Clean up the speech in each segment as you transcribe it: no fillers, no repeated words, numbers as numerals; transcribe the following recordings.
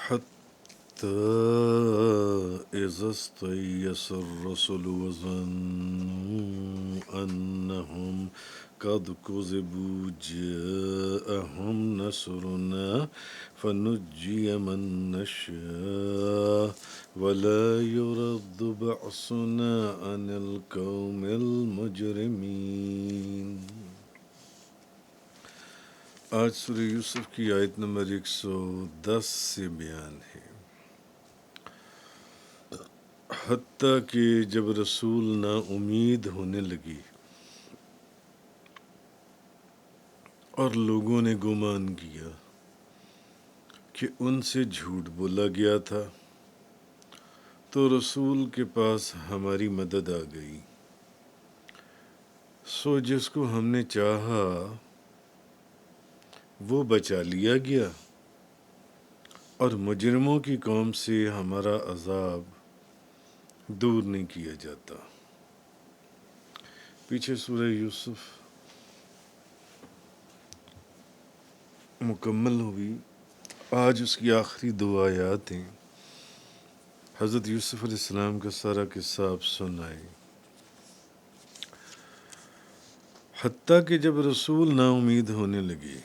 حتى إذا استيأس الرسل وظنوا أنهم قد كذبوا جاءهم نصرنا فنجي من نشاء ولا يرد بأسنا عن القوم المجرمين۔ آج سورہ یوسف کی آیت نمبر 110 سے بیان ہے۔ حتیٰ کہ جب رسول نا امید ہونے لگی اور لوگوں نے گمان کیا کہ ان سے جھوٹ بولا گیا تھا، تو رسول کے پاس ہماری مدد آ گئی، سو جس کو ہم نے چاہا وہ بچا لیا گیا، اور مجرموں کی قوم سے ہمارا عذاب دور نہیں کیا جاتا۔ پیچھے سورہ یوسف مکمل ہوئی، آج اس کی آخری 2 آیات ہیں۔ حضرت یوسف علیہ السلام کا سارا قصہ آپ سنائے۔ حتیٰ کہ جب رسول نا امید ہونے لگے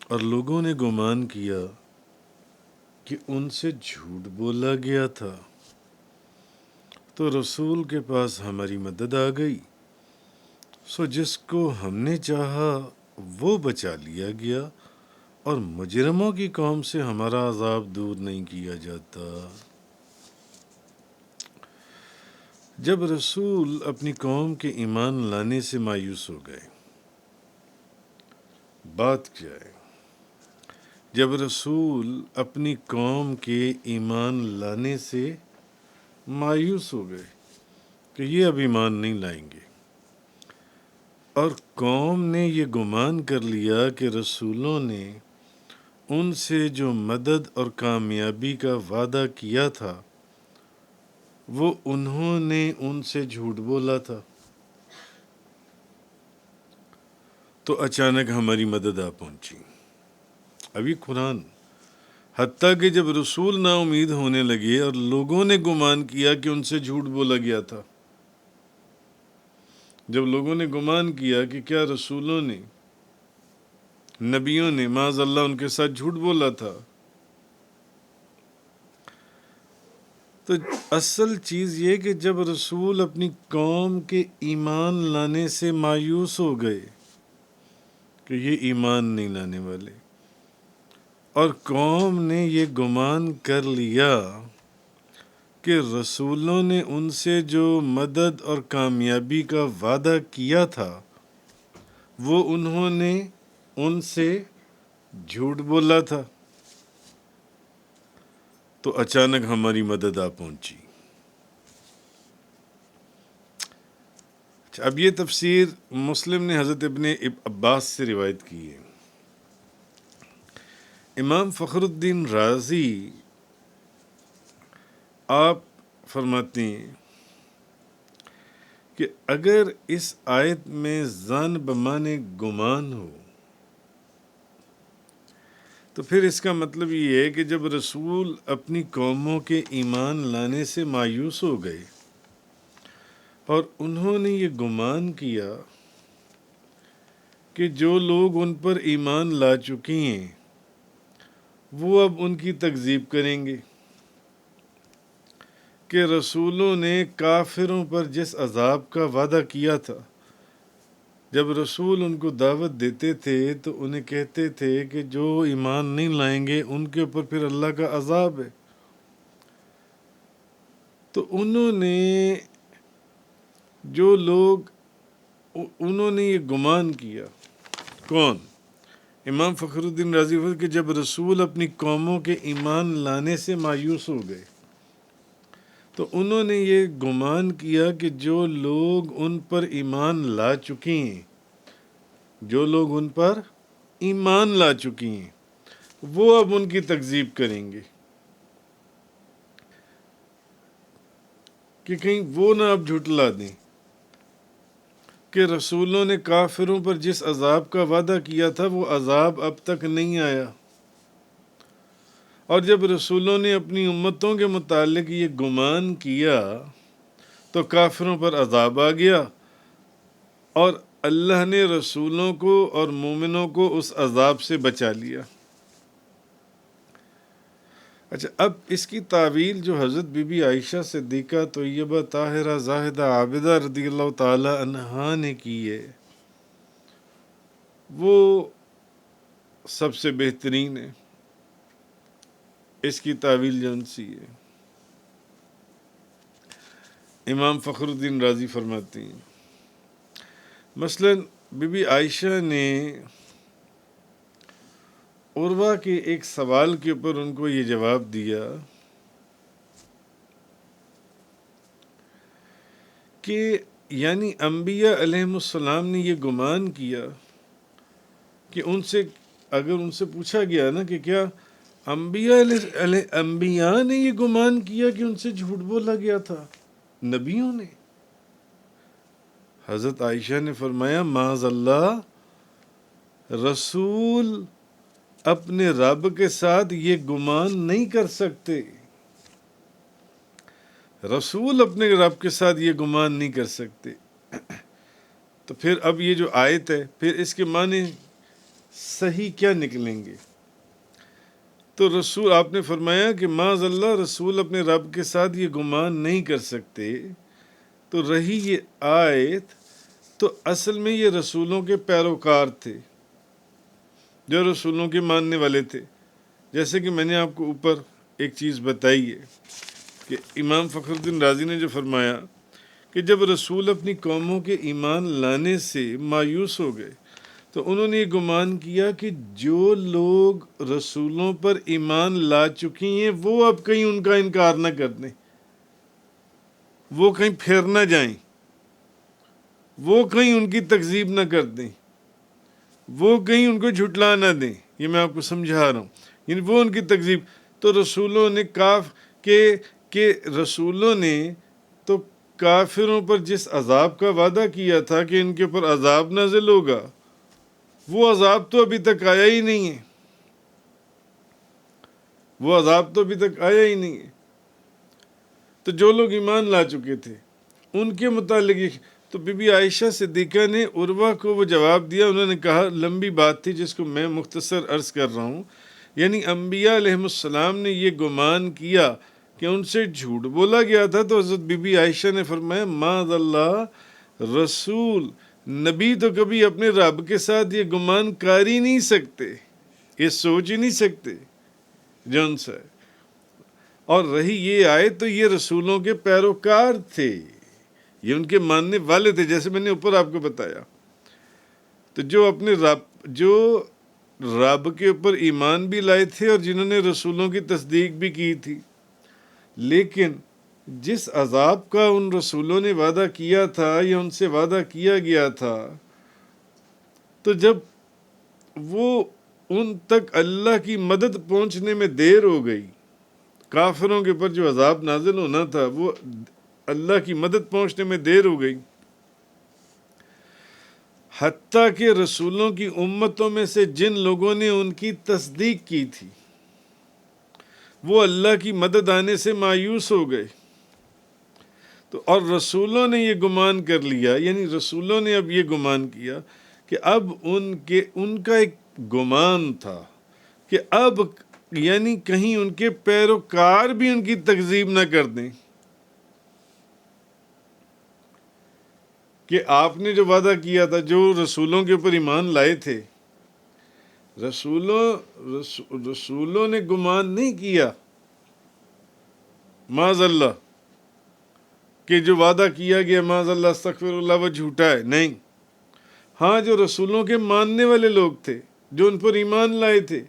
اور لوگوں نے گمان کیا کہ ان سے جھوٹ بولا گیا تھا، تو رسول کے پاس ہماری مدد آ گئی، سو جس کو ہم نے چاہا وہ بچا لیا گیا، اور مجرموں کی قوم سے ہمارا عذاب دور نہیں کیا جاتا۔ جب رسول اپنی قوم کے ایمان لانے سے مایوس ہو گئے، بات کیا ہے؟ جب رسول اپنی قوم کے ایمان لانے سے مایوس ہو گئے کہ یہ اب ایمان نہیں لائیں گے، اور قوم نے یہ گمان کر لیا کہ رسولوں نے ان سے جو مدد اور کامیابی کا وعدہ کیا تھا وہ انہوں نے ان سے جھوٹ بولا تھا، تو اچانک ہماری مدد آ پہنچی۔ ابھی قرآن، حتیٰ کہ جب رسول نا امید ہونے لگے اور لوگوں نے گمان کیا کہ ان سے جھوٹ بولا گیا تھا، جب لوگوں نے گمان کیا کہ کیا رسولوں نے، نبیوں نے معاذ اللہ ان کے ساتھ جھوٹ بولا تھا، تو اصل چیز یہ کہ جب رسول اپنی قوم کے ایمان لانے سے مایوس ہو گئے کہ یہ ایمان نہیں لانے والے، اور قوم نے یہ گمان کر لیا کہ رسولوں نے ان سے جو مدد اور کامیابی کا وعدہ کیا تھا وہ انہوں نے ان سے جھوٹ بولا تھا، تو اچانک ہماری مدد آ پہنچی۔ اب یہ تفسیر مسلم نے حضرت ابن عباس سے روایت کی ہے۔ امام فخر الدین رازی آپ فرماتے ہیں کہ اگر اس آیت میں ظن بمانے گمان ہو تو پھر اس کا مطلب یہ ہے کہ جب رسول اپنی قوموں کے ایمان لانے سے مایوس ہو گئے اور انہوں نے یہ گمان کیا کہ جو لوگ ان پر ایمان لا چکے ہیں وہ اب ان کی تکذیب کریں گے، کہ رسولوں نے کافروں پر جس عذاب کا وعدہ کیا تھا، جب رسول ان کو دعوت دیتے تھے تو انہیں کہتے تھے کہ جو ایمان نہیں لائیں گے ان کے اوپر پھر اللہ کا عذاب ہے، تو انہوں نے یہ گمان کیا۔ کون؟ امام فخر الدین رازی کہ جب رسول اپنی قوموں کے ایمان لانے سے مایوس ہو گئے تو انہوں نے یہ گمان کیا کہ جو لوگ ان پر ایمان لا چکے ہیں، وہ اب ان کی تکذیب کریں گے، کہ کہیں وہ نہ اب جھٹلا دیں کہ رسولوں نے کافروں پر جس عذاب کا وعدہ کیا تھا وہ عذاب اب تک نہیں آیا، اور جب رسولوں نے اپنی امتوں کے متعلق یہ گمان کیا تو کافروں پر عذاب آ گیا، اور اللہ نے رسولوں کو اور مومنوں کو اس عذاب سے بچا لیا۔ اچھا، اب اس کی تعویل جو حضرت بی بی عائشہ صدیقہ طیبہ طاہرہ زاہدہ عابدہ رضی اللہ تعالی عنہا نے کی ہے، وہ سب سے بہترین ہے۔ اس کی تعویل جون سی ہے، امام فخر الدین رازی فرماتے ہیں، مثلا بی بی عائشہ نے عروہ کے ایک سوال کے اوپر ان کو یہ جواب دیا کہ یعنی انبیاء علیہم السلام نے یہ گمان کیا کہ اگر ان سے پوچھا گیا نا کہ کیا انبیاء نے یہ گمان کیا کہ ان سے جھوٹ بولا گیا تھا، نبیوں نے؟ حضرت عائشہ نے فرمایا معاذ اللہ، رسول اپنے رب کے ساتھ یہ گمان نہیں کر سکتے، رسول اپنے رب کے ساتھ یہ گمان نہیں کر سکتے۔ تو پھر اب یہ جو آیت ہے، پھر اس کے معنی صحیح کیا نکلیں گے؟ تو رسول، آپ نے فرمایا کہ معاذ اللہ، رسول اپنے رب کے ساتھ یہ گمان نہیں کر سکتے، تو رہی یہ آیت، تو اصل میں یہ رسولوں کے پیروکار تھے جو رسولوں کے ماننے والے تھے۔ جیسے کہ میں نے آپ کو اوپر ایک چیز بتائی ہے کہ امام فخر الدین رازی نے جو فرمایا کہ جب رسول اپنی قوموں کے ایمان لانے سے مایوس ہو گئے تو انہوں نے یہ گمان کیا کہ جو لوگ رسولوں پر ایمان لا چکی ہیں وہ اب کہیں ان کا انکار نہ کر دیں، وہ کہیں پھر نہ جائیں، وہ کہیں ان کی تکذیب نہ کر دیں، وہ کہیں ان کو جھٹلا نہ دیں۔ یہ میں آپ کو سمجھا رہا ہوں، یعنی وہ ان کی تکذیب۔ تو رسولوں نے کہ رسولوں نے تو کافروں پر جس عذاب کا وعدہ کیا تھا کہ ان کے اوپر عذاب نازل ہوگا، وہ عذاب تو ابھی تک آیا ہی نہیں ہے، وہ عذاب تو ابھی تک آیا ہی نہیں ہے۔ تو جو لوگ ایمان لا چکے تھے ان کے متعلق تو بی بی عائشہ صدیقہ نے عروہ کو وہ جواب دیا۔ انہوں نے کہا، لمبی بات تھی جس کو میں مختصر عرض کر رہا ہوں، یعنی انبیاء علیہم السلام نے یہ گمان کیا کہ ان سے جھوٹ بولا گیا تھا، تو حضرت بی بی عائشہ نے فرمایا معاذ اللہ، رسول نبی تو کبھی اپنے رب کے ساتھ یہ گمان کر ہی نہیں سکتے، یہ سوچ ہی نہیں سکتے جون سا۔ اور رہی یہ آئے تو یہ رسولوں کے پیروکار تھے، یہ ان کے ماننے والے تھے، جیسے میں نے اوپر آپ کو بتایا۔ تو جو رب کے اوپر ایمان بھی لائے تھے اور جنہوں نے رسولوں کی تصدیق بھی کی تھی، لیکن جس عذاب کا ان رسولوں نے وعدہ کیا تھا یا ان سے وعدہ کیا گیا تھا، تو جب وہ ان تک اللہ کی مدد پہنچنے میں دیر ہو گئی، کافروں کے اوپر جو عذاب نازل ہونا تھا وہ اللہ کی مدد پہنچنے میں دیر ہو گئی، حتیٰ کہ رسولوں کی امتوں میں سے جن لوگوں نے ان کی تصدیق کی تھی وہ اللہ کی مدد آنے سے مایوس ہو گئے۔ تو اور رسولوں نے یہ گمان کر لیا، یعنی رسولوں نے اب یہ گمان کیا کہ اب ان کا ایک گمان تھا کہ اب یعنی کہیں ان کے پیروکار بھی ان کی تکذیب نہ کر دیں، کہ آپ نے جو وعدہ کیا تھا، جو رسولوں کے اوپر ایمان لائے تھے، رسولوں نے گمان نہیں کیا معاذ اللہ کہ جو وعدہ کیا گیا معاذ اللہ استغفر اللہ وہ جھوٹا ہے، نہیں۔ ہاں، جو رسولوں کے ماننے والے لوگ تھے، جو ان پر ایمان لائے تھے،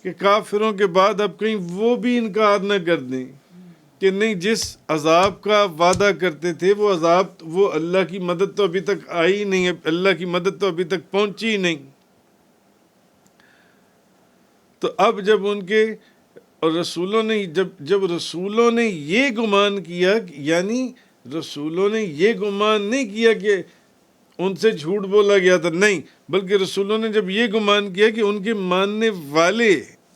کہ کافروں کے بعد اب کہیں وہ بھی انکار نہ کر دیں کہ نہیں، جس عذاب کا وعدہ کرتے تھے وہ عذاب، وہ اللہ کی مدد تو ابھی تک آئی نہیں ہے، اللہ کی مدد تو ابھی تک پہنچی ہی نہیں۔ تو اب جب ان کے اور رسولوں نے جب رسولوں نے یہ گمان کیا، یعنی رسولوں نے یہ گمان نہیں کیا کہ ان سے جھوٹ بولا گیا تھا، نہیں، بلکہ رسولوں نے جب یہ گمان کیا کہ ان کے ماننے والے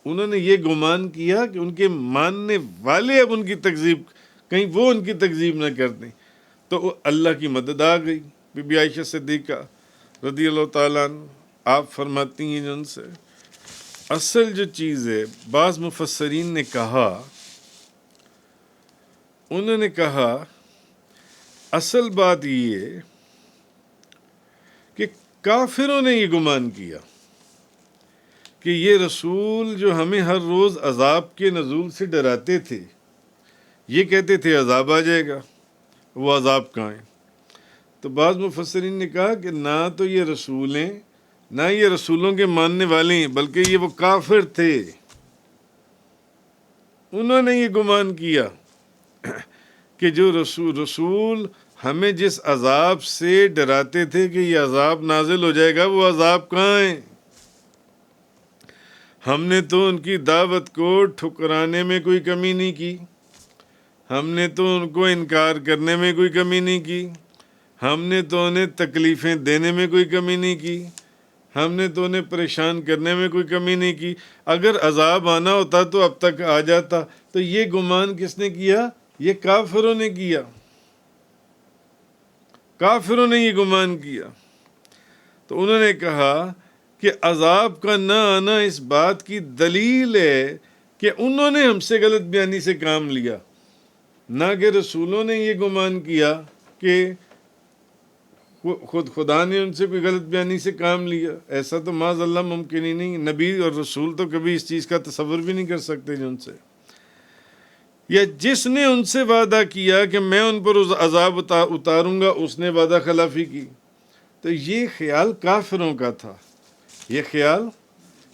انہوں نے یہ گمان کیا کہ ان کے ماننے والے اب ان کی تکذیب، کہیں وہ ان کی تکذیب نہ کر دیں، تو اللہ کی مدد آ گئی۔ بی بی عائشہ صدیقہ رضی اللہ تعالیٰ عنہ آپ فرماتی ہیں جن سے اصل جو چیز ہے، بعض مفسرین نے کہا، انہوں نے کہا اصل بات یہ ہے کہ کافروں نے یہ گمان کیا کہ یہ رسول جو ہمیں ہر روز عذاب کے نزول سے ڈراتے تھے، یہ کہتے تھے عذاب آ جائے گا، وہ عذاب کہاں ہے؟ تو بعض مفسرین نے کہا کہ نہ تو یہ رسول ہیں، نہ یہ رسولوں کے ماننے والے ہیں، بلکہ یہ وہ کافر تھے، انہوں نے یہ گمان کیا کہ جو رسول ہمیں جس عذاب سے ڈراتے تھے کہ یہ عذاب نازل ہو جائے گا، وہ عذاب کہاں ہے؟ ہم نے تو ان کی دعوت کو ٹھکرانے میں کوئی کمی نہیں کی، ہم نے تو ان کو انکار کرنے میں کوئی کمی نہیں کی، ہم نے تو انہیں تکلیفیں دینے میں کوئی کمی نہیں کی، ہم نے تو انہیں پریشان کرنے میں کوئی کمی نہیں کی۔ اگر عذاب آنا ہوتا تو اب تک آ جاتا۔ تو یہ گمان کس نے کیا؟ یہ کافروں نے کیا، کافروں نے یہ گمان کیا۔ تو انہوں نے کہا کہ عذاب کا نہ آنا اس بات کی دلیل ہے کہ انہوں نے ہم سے غلط بیانی سے کام لیا، نہ کہ رسولوں نے یہ گمان کیا کہ خود خدا نے ان سے کوئی غلط بیانی سے کام لیا۔ ایسا تو معاذ اللہ ممکن ہی نہیں، نبی اور رسول تو کبھی اس چیز کا تصور بھی نہیں کر سکتے جو ان سے، یا جس نے ان سے وعدہ کیا کہ میں ان پر عذاب اتاروں گا، اس نے وعدہ خلافی کی۔ تو یہ خیال کافروں کا تھا، یہ خیال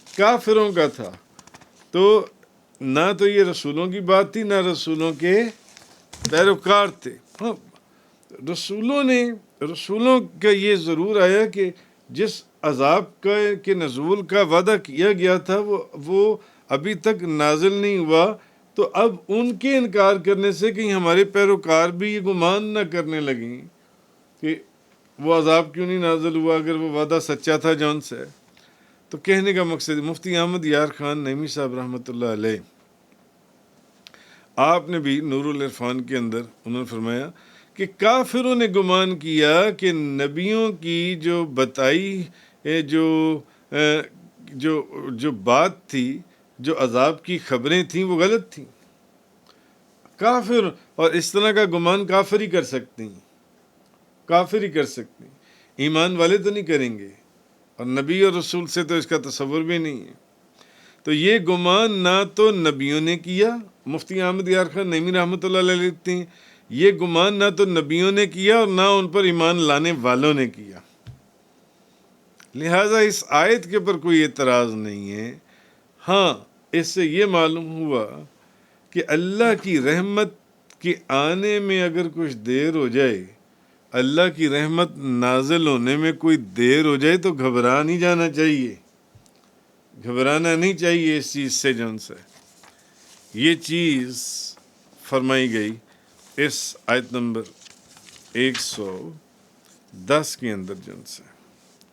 کافروں کا تھا۔ تو نہ تو یہ رسولوں کی بات تھی، نہ رسولوں کے پیروکار تھے۔ ہاں، رسولوں کا یہ ضرور آیا کہ جس عذاب کے نزول کا وعدہ کیا گیا تھا وہ ابھی تک نازل نہیں ہوا، تو اب ان کے انکار کرنے سے کہیں ہمارے پیروکار بھی یہ گمان نہ کرنے لگیں کہ وہ عذاب کیوں نہیں نازل ہوا اگر وہ وعدہ سچا تھا جون سے۔ تو کہنے کا مقصد، مفتی احمد یار خان نعیمی صاحب رحمۃ اللہ علیہ، آپ نے بھی نور العرفان کے اندر انہوں نے فرمایا کہ کافروں نے گمان کیا کہ نبیوں کی جو بتائی جو بات تھی، جو عذاب کی خبریں تھیں، وہ غلط تھیں۔ کافر، اور اس طرح کا گمان کافر ہی کر سکتے ہیں، کافر ہی کر سکتے ہیں، ایمان والے تو نہیں کریں گے، اور نبی اور رسول سے تو اس کا تصور بھی نہیں ہے۔ تو یہ گمان نہ تو نبیوں نے کیا، مفتی احمد یار خان نعیمی رحمۃ اللہ علیہ لکھتے ہیں، یہ گمان نہ تو نبیوں نے کیا اور نہ ان پر ایمان لانے والوں نے کیا۔ لہٰذا اس آیت کے پر کوئی اعتراض نہیں ہے۔ ہاں، اس سے یہ معلوم ہوا کہ اللہ کی رحمت کے آنے میں اگر کچھ دیر ہو جائے، اللہ کی رحمت نازل ہونے میں کوئی دیر ہو جائے، تو گھبرا نہیں جانا چاہیے، گھبرانا نہیں چاہیے اس چیز سے جن سے یہ چیز فرمائی گئی اس آیت نمبر 110 کے اندر، جن سے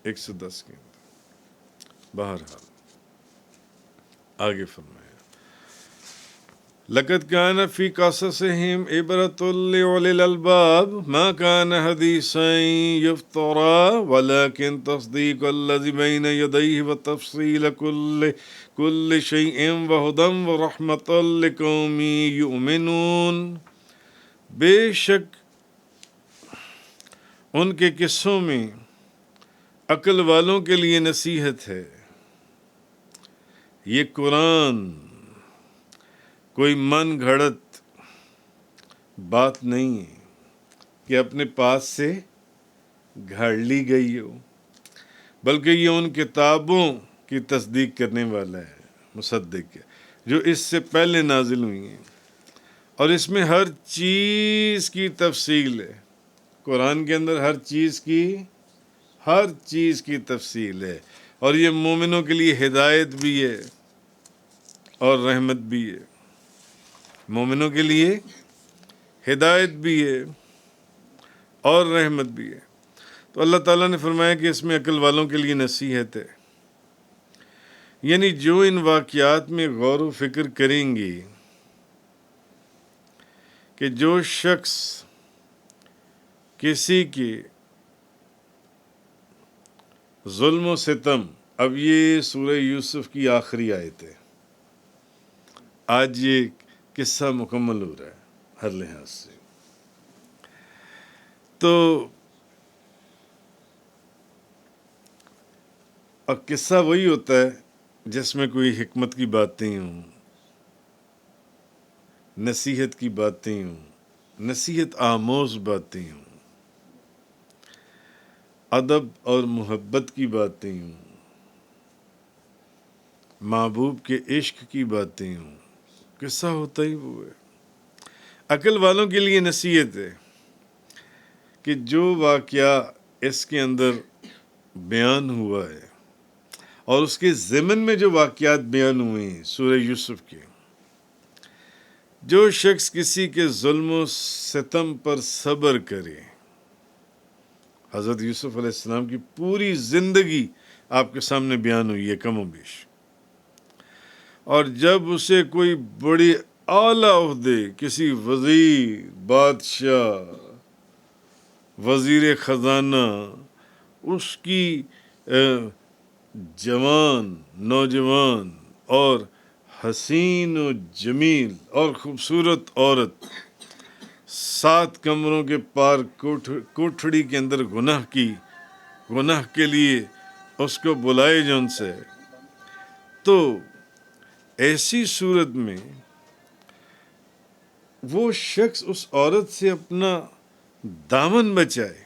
110 کے اندر۔ بہرحال آگے فرمایا، لَقَدْ كَانَ فِي قَصَصِهِمْ عِبْرَةٌ لِّأُولِي الْأَلْبَابِ مَا كَانَ حَدِيثًا يُفْتَرَىٰ وَلَٰكِن تَصْدِيقَ الَّذِي بَيْنَ يَدَيْهِ وَتَفْصِيلَ كُلِّ شَيْءٍ وَهُدًى وَرَحْمَةً لِّقَوْمٍ يُؤْمِنُونَ۔ بے شک ان کے قصوں میں عقل والوں کے لیے نصیحت ہے۔ یہ قرآن کوئی من گھڑت بات نہیں ہے کہ اپنے پاس سے گھڑ لی گئی ہو، بلکہ یہ ان کتابوں کی تصدیق کرنے والا ہے، مصدق ہے، جو اس سے پہلے نازل ہوئی ہیں، اور اس میں ہر چیز کی تفصیل ہے۔ قرآن کے اندر ہر چیز کی تفصیل ہے، اور یہ مومنوں کے لیے ہدایت بھی ہے اور رحمت بھی ہے، مومنوں کے لیے ہدایت بھی ہے اور رحمت بھی ہے۔ تو اللہ تعالیٰ نے فرمایا کہ اس میں عقل والوں کے لیے نصیحت ہے۔ یعنی جو ان واقعات میں غور و فکر کریں گے کہ جو شخص کسی کے ظلم و ستم، اب یہ سورہ یوسف کی آخری آیت ہے، آج یہ قصہ مکمل ہو رہا ہے ہر لحاظ سے، تو اور قصہ وہی ہوتا ہے جس میں کوئی حکمت کی باتیں ہوں، نصیحت کی باتیں ہوں، نصیحت آموز باتیں ہوں، ادب اور محبت کی باتیں ہوں، محبوب کے عشق کی باتیں ہوں، قصہ ہوتا ہی وہ ہے۔ عقل والوں کے لیے نصیحت ہے کہ جو واقعہ اس کے اندر بیان ہوا ہے اور اس کے ضمن میں جو واقعات بیان ہوئے ہیں سورہ یوسف کے، جو شخص کسی کے ظلم و ستم پر صبر کرے، حضرت یوسف علیہ السلام کی پوری زندگی آپ کے سامنے بیان ہوئی ہے کم و بیش، اور جب اسے کوئی بڑی اعلیٰ عہدے، کسی وزیر، بادشاہ، وزیر خزانہ، اس کی جوان، نوجوان اور حسین و جمیل اور خوبصورت عورت 7 کمروں کے پار کوٹھڑی کے اندر گناہ کے لیے اس کو بلائے جون سے، تو ایسی صورت میں وہ شخص اس عورت سے اپنا دامن بچائے،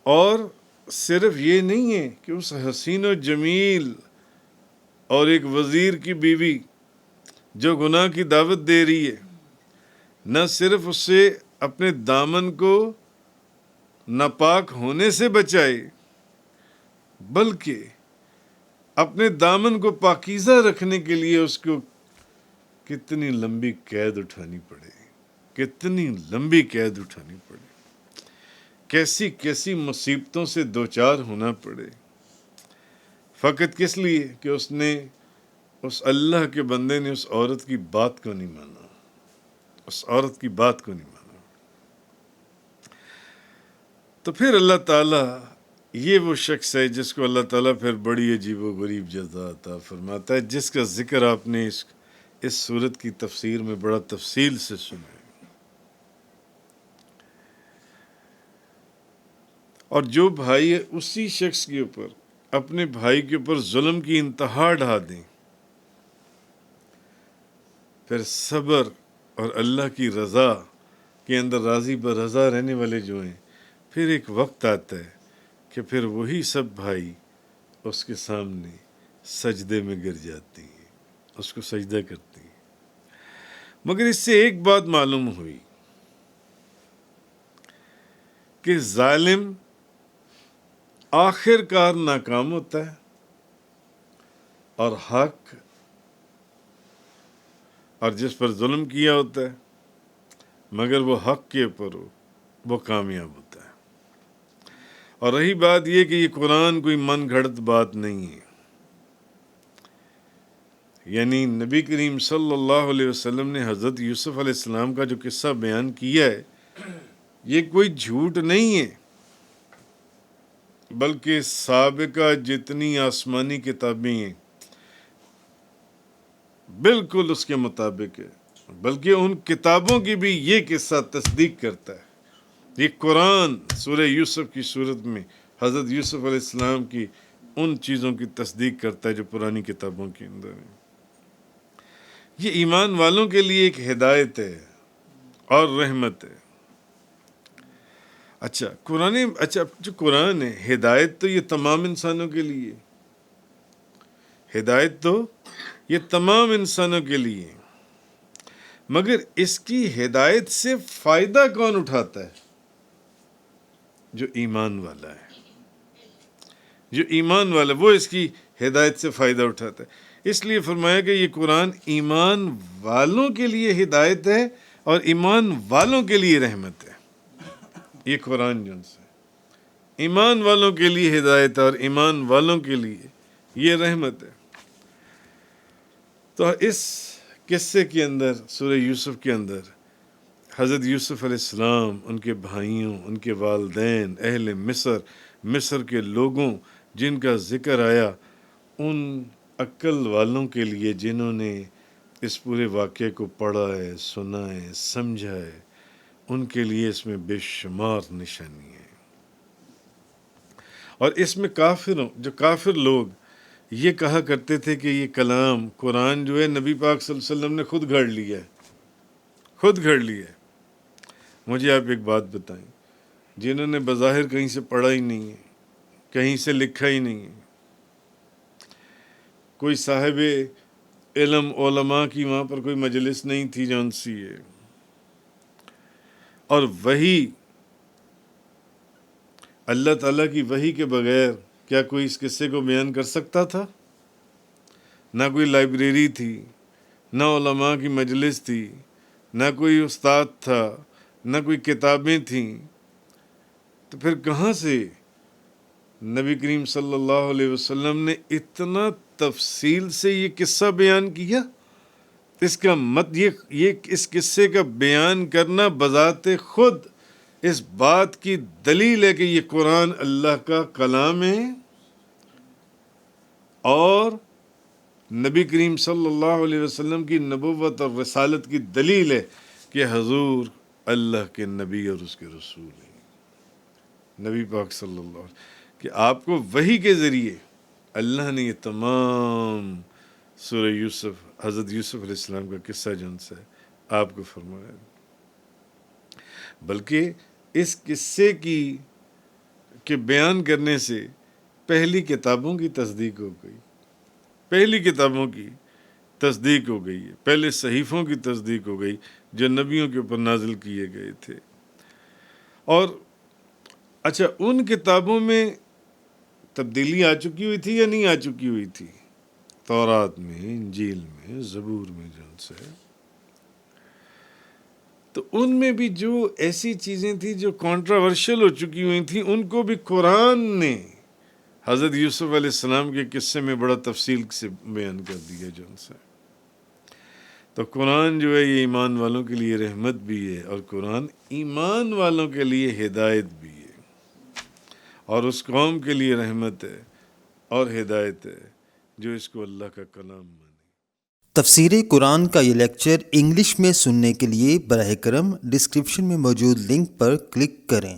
اور صرف یہ نہیں ہے کہ اس حسین و جمیل اور ایک وزیر کی بیوی جو گناہ کی دعوت دے رہی ہے، نہ صرف اس سے اپنے دامن کو ناپاک ہونے سے بچائے، بلکہ اپنے دامن کو پاکیزہ رکھنے کے لیے اس کو کتنی لمبی قید اٹھانی پڑے، کتنی لمبی قید اٹھانی پڑے، کیسی کیسی مصیبتوں سے دوچار ہونا پڑے، فقط کس لیے کہ اس اللہ کے بندے نے اس عورت کی بات کو نہیں مانا، اس عورت کی بات کو نہیں مانا۔ تو پھر اللہ تعالیٰ، یہ وہ شخص ہے جس کو اللہ تعالیٰ پھر بڑی عجیب و غریب جزا عطا فرماتا ہے، جس کا ذکر آپ نے اس سورت کی تفسیر میں بڑا تفصیل سے سنا ہے۔ اور جو بھائی اسی شخص کے اوپر، اپنے بھائی کے اوپر ظلم کی انتہا ڈھا دیں، پھر صبر اور اللہ کی رضا کے اندر راضی برضا رہنے والے جو ہیں، پھر ایک وقت آتا ہے کہ پھر وہی سب بھائی اس کے سامنے سجدے میں گر جاتی ہیں، اس کو سجدہ کرتی ہیں۔ مگر اس سے ایک بات معلوم ہوئی کہ ظالم آخر کار ناکام ہوتا ہے، اور حق اور جس پر ظلم کیا ہوتا ہے مگر وہ حق کے اوپر ہو، وہ کامیاب ہوتا ہے۔ اور رہی بات یہ کہ یہ قرآن کوئی من گھڑت بات نہیں ہے، یعنی نبی کریم صلی اللہ علیہ وسلم نے حضرت یوسف علیہ السلام کا جو قصہ بیان کیا ہے، یہ کوئی جھوٹ نہیں ہے، بلکہ سابقہ جتنی آسمانی کتابیں ہیں بالکل اس کے مطابق ہے، بلکہ ان کتابوں کی بھی یہ قصہ تصدیق کرتا ہے۔ یہ قرآن سورہ یوسف کی صورت میں حضرت یوسف علیہ السلام کی ان چیزوں کی تصدیق کرتا ہے جو پرانی کتابوں کے اندر ہیں۔ یہ ایمان والوں کے لیے ایک ہدایت ہے اور رحمت ہے۔ اچھا جو قرآن ہے، ہدایت تو یہ تمام انسانوں کے لیے، ہدایت تو یہ تمام انسانوں کے لیے، مگر اس کی ہدایت سے فائدہ کون اٹھاتا ہے؟ جو ایمان والا ہے، جو ایمان والا، وہ اس کی ہدایت سے فائدہ اٹھاتا ہے۔ اس لیے فرمایا کہ یہ قرآن ایمان والوں کے لیے ہدایت ہے اور ایمان والوں کے لیے رحمت ہے۔ یہ قرآن جو سے ایمان والوں کے لیے ہدایت ہے اور ایمان والوں کے لیے یہ رحمت ہے۔ تو اس قصے کے اندر، سورہ یوسف کے اندر، حضرت یوسف علیہ السلام، ان کے بھائیوں، ان کے والدین، اہل مصر، مصر کے لوگوں جن کا ذکر آیا، ان عقل والوں کے لیے جنہوں نے اس پورے واقعے کو پڑھا ہے، سنا ہے، سمجھا ہے، ان کے لیے اس میں بے شمار نشانی ہے۔ اور اس میں کافر لوگ یہ کہا کرتے تھے کہ یہ کلام قرآن جو ہے نبی پاک صلی اللہ علیہ وسلم نے خود گھڑ لیا ہے، خود گھڑ لیا ہے۔ مجھے آپ ایک بات بتائیں، جنہوں نے بظاہر کہیں سے پڑھا ہی نہیں ہے، کہیں سے لکھا ہی نہیں ہے، کوئی صاحب علم علماء کی وہاں پر کوئی مجلس نہیں تھی جون سی ہے، اور وحی اللہ تعالیٰ کی وحی کے بغیر کیا کوئی اس قصے کو بیان کر سکتا تھا؟ نہ کوئی لائبریری تھی، نہ علماء کی مجلس تھی، نہ کوئی استاد تھا، نہ کوئی کتابیں تھیں، تو پھر کہاں سے نبی کریم صلی اللہ علیہ وسلم نے اتنا تفصیل سے یہ قصہ بیان کیا؟ اس کا یہ اس قصے کا بیان کرنا بذات خود اس بات کی دلیل ہے کہ یہ قرآن اللہ کا کلام ہے، اور نبی کریم صلی اللہ علیہ وسلم کی نبوت اور رسالت کی دلیل ہے کہ حضور اللہ کے نبی اور اس کے رسول ہیں، نبی پاک صلی اللہ علیہ وسلم، کہ آپ کو وحی کے ذریعے اللہ نے یہ تمام سورہ یوسف، حضرت یوسف علیہ السلام کا قصہ جن سے آپ کو فرمایا۔ بلکہ اس قصے کے بیان کرنے سے پہلی کتابوں کی تصدیق ہو گئی، پہلی کتابوں کی تصدیق ہو گئی ہے، پہلے صحیفوں کی تصدیق ہو گئی جو نبیوں کے اوپر نازل کیے گئے تھے۔ اور اچھا، ان کتابوں میں تبدیلی آ چکی ہوئی تھی یا نہیں آ چکی ہوئی تھی؟ تورات میں، انجیل میں، زبور میں جن سے، تو ان میں بھی جو ایسی چیزیں تھیں جو کنٹراورشل ہو چکی ہوئی تھیں، ان کو بھی قرآن نے حضرت یوسف علیہ السلام کے قصے میں بڑا تفصیل سے بیان کر دیا جن سے۔ تو قرآن جو ہے یہ ایمان والوں کے لیے رحمت بھی ہے، اور قرآن ایمان والوں کے لیے ہدایت بھی ہے، اور اس قوم کے لیے رحمت ہے اور ہدایت ہے جو اس کو اللہ کا کلام مانے۔ تفسیر قرآن کا یہ لیکچر انگلش میں سننے کے لیے براہ کرم ڈسکرپشن میں موجود لنک پر کلک کریں۔